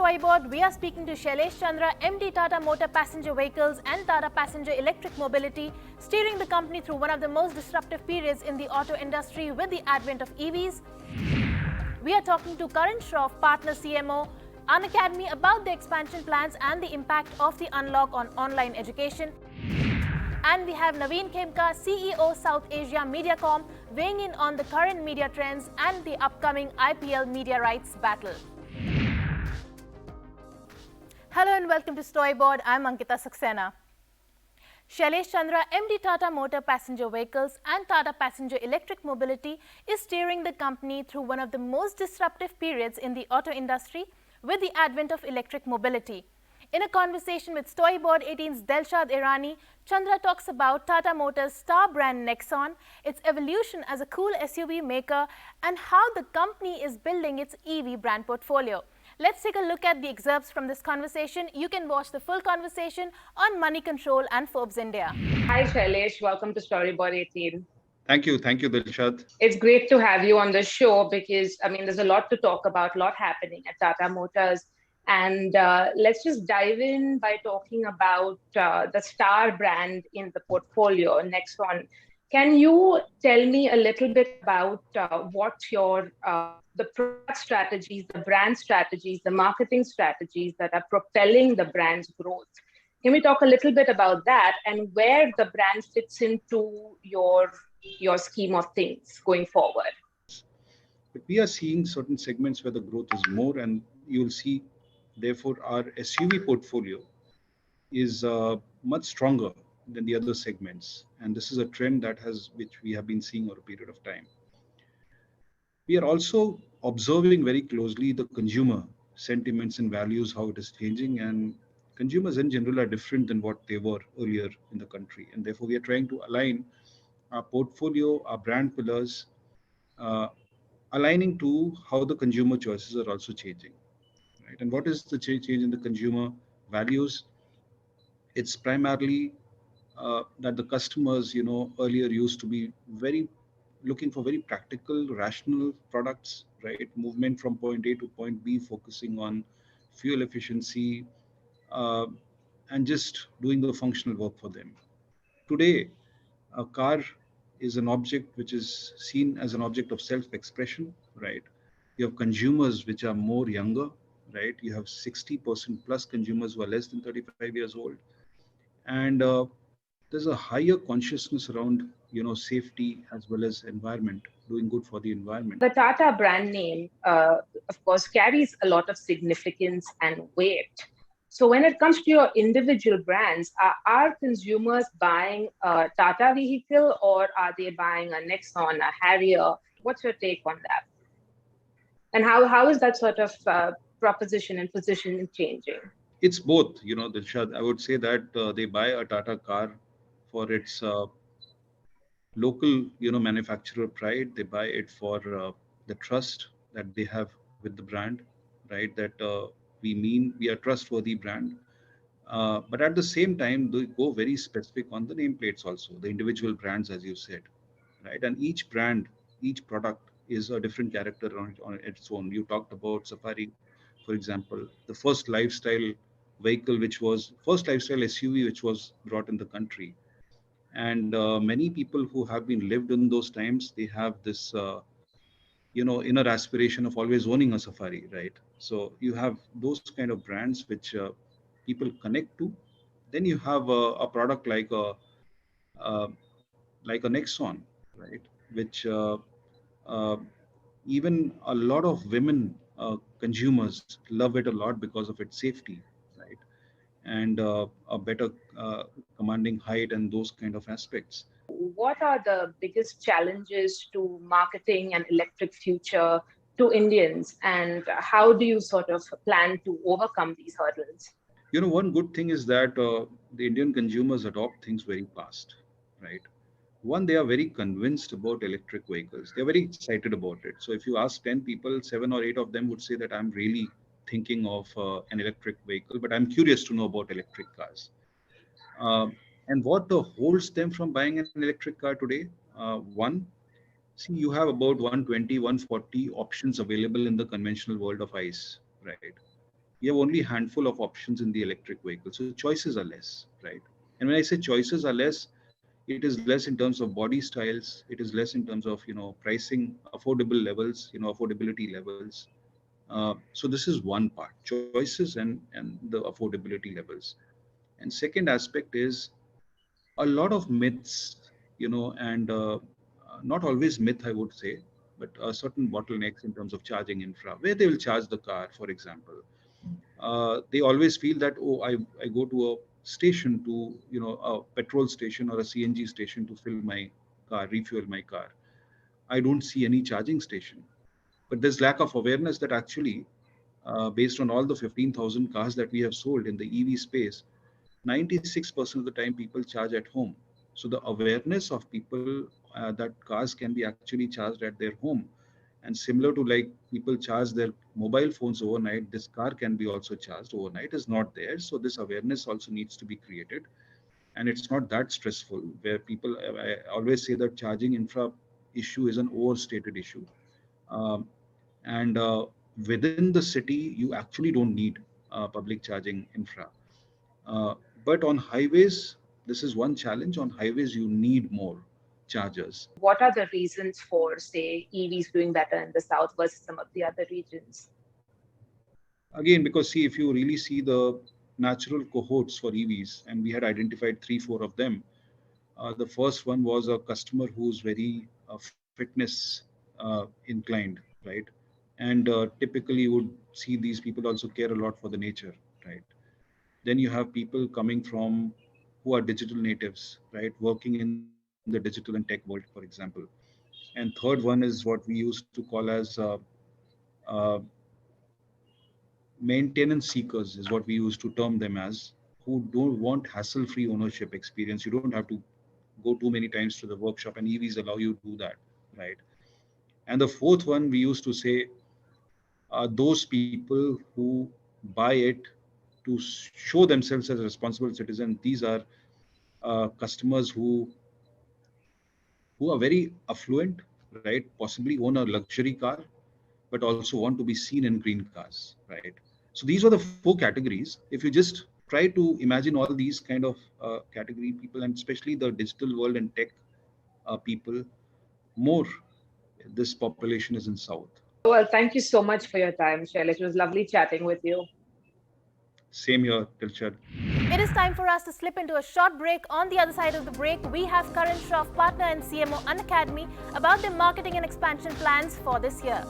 Storyboard, we are speaking to Shailesh Chandra, MD Tata Motor Passenger Vehicles and Tata Passenger Electric Mobility, steering the company through one of the most disruptive periods in the auto industry with the advent of EVs. We are talking to Karan Shroff, partner CMO, Unacademy, about the expansion plans and the impact of the unlock on online education. And we have Naveen Khemka, CEO South Asia Mediacom, weighing in on the current media trends and the upcoming IPL media rights battle. Hello and welcome to Storyboard. I'm Ankita Saxena. Shailesh Chandra, MD Tata Motor Passenger Vehicles and Tata Passenger Electric Mobility, is steering the company through one of the most disruptive periods in the auto industry with the advent of electric mobility. In a conversation with Storyboard 18's Delshad Irani, Chandra talks about Tata Motors' star brand Nexon, its evolution as a cool SUV maker, and how the company is building its EV brand portfolio. Let's take a look at the excerpts from this conversation. You can watch the full conversation on Money Control and Forbes India. Hi Shailesh, welcome to Storyboard 18. Thank you, Dilshad. It's great to have you on the show because, there's a lot to talk about, a lot happening at Tata Motors. And let's just dive in by talking about the star brand in the portfolio, Nexon. Can you tell me a little bit about what the product strategies, the brand strategies, the marketing strategies that are propelling the brand's growth? Can we talk a little bit about that and where the brand fits into your scheme of things going forward? But we are seeing certain segments where the growth is more, and you'll see, therefore, our SUV portfolio is much stronger than the other segments. And this is a trend which we have been seeing over a period of time. We are also observing very closely the consumer sentiments and values, how it is changing, and consumers in general are different than what they were earlier in the country. And therefore, we are trying to align our portfolio, our brand pillars, aligning to how the consumer choices are also changing. Right? And what is the change in the consumer values? It's primarily that the customers, earlier used to be looking for very practical, rational products, right? Movement from point A to point B, focusing on fuel efficiency, and just doing the functional work for them. Today, a car is an object which is seen as an object of self-expression, right? You have consumers which are more younger, right? You have 60% plus consumers who are less than 35 years old. And there's a higher consciousness around, safety as well as environment, doing good for the environment. The Tata brand name, of course, carries a lot of significance and weight. So when it comes to your individual brands, are consumers buying a Tata vehicle or are they buying a Nexon, a Harrier? What's your take on that? And how is that sort of proposition and position changing? It's both, Dilshad. I would say that they buy a Tata car for its local, manufacturer pride. They buy it for the trust that they have with the brand, right? That we are trustworthy brand. But at the same time, they go very specific on the nameplates also, the individual brands, as you said, right? And each brand, each product is a different character on its own. You talked about Safari, for example, the first lifestyle SUV which was brought in the country. And many people who have been lived in those times, they have this, inner aspiration of always owning a Safari, right? So you have those kind of brands which people connect to. Then you have a product like a Nexon, right? Which even a lot of women consumers love it a lot because of its safety, right? And a better commanding height and those kind of aspects. What are the biggest challenges to marketing an electric future to Indians, and how do you sort of plan to overcome these hurdles? One good thing is that the Indian consumers adopt things very fast, right? One, they are very convinced about electric vehicles. They're very excited about it. So if you ask 10 people, 7 or 8 of them would say that I'm really thinking of an electric vehicle, but I'm curious to know about electric cars. And what holds them from buying an electric car today? One, see, you have about 120, 140 options available in the conventional world of ICE, right? you have only a handful of options in the electric vehicle. So choices are less, right? And when I say choices are less, it is less in terms of body styles. It is less in terms of, pricing, affordable levels, affordability levels. So this is one part, choices and the affordability levels. And second aspect is a lot of myths, and not always myth, I would say, but certain bottlenecks in terms of charging infra, where they will charge the car, for example. They always feel that, oh, I go to a station to, a petrol station or a CNG station to fill my car, refuel my car. I don't see any charging station. But there's lack of awareness that actually, based on all the 15,000 cars that we have sold in the EV space, 96% of the time people charge at home. So the awareness of people that cars can be actually charged at their home, and similar to like people charge their mobile phones overnight, this car can be also charged overnight, is not there. So this awareness also needs to be created, and it's not that stressful. Where people, I always say that charging infra issue is an overstated issue, um, and within the city you actually don't need public charging infra. Uh, but on highways, this is one challenge. On highways, you need more chargers. What are the reasons for, say, EVs doing better in the south versus some of the other regions? Again, because see, if you really see the natural cohorts for EVs, and we had identified 3, 4 of them. The first one was a customer who's very fitness inclined, right? And typically, you would see these people also care a lot for the nature, right? Then you have people coming from who are digital natives, right? Working in the digital and tech world, for example. And third one is what we used to call as uh, maintenance seekers, is what we used to term them as, who don't want hassle-free ownership experience. You don't have to go too many times to the workshop, and EVs allow you to do that, right? And the fourth one we used to say are those people who buy it to show themselves as a responsible citizen. These are customers who are very affluent, right? Possibly own a luxury car, but also want to be seen in green cars, right? So these are the 4 categories. If you just try to imagine all these kind of category people, and especially the digital world and tech people, more this population is in South. Well, thank you so much for your time, Shailesh. It was lovely chatting with you. Same here, Dilshad. It is time for us to slip into a short break. On the other side of the break, we have Karan Shroff, partner and CMO Unacademy, about their marketing and expansion plans for this year.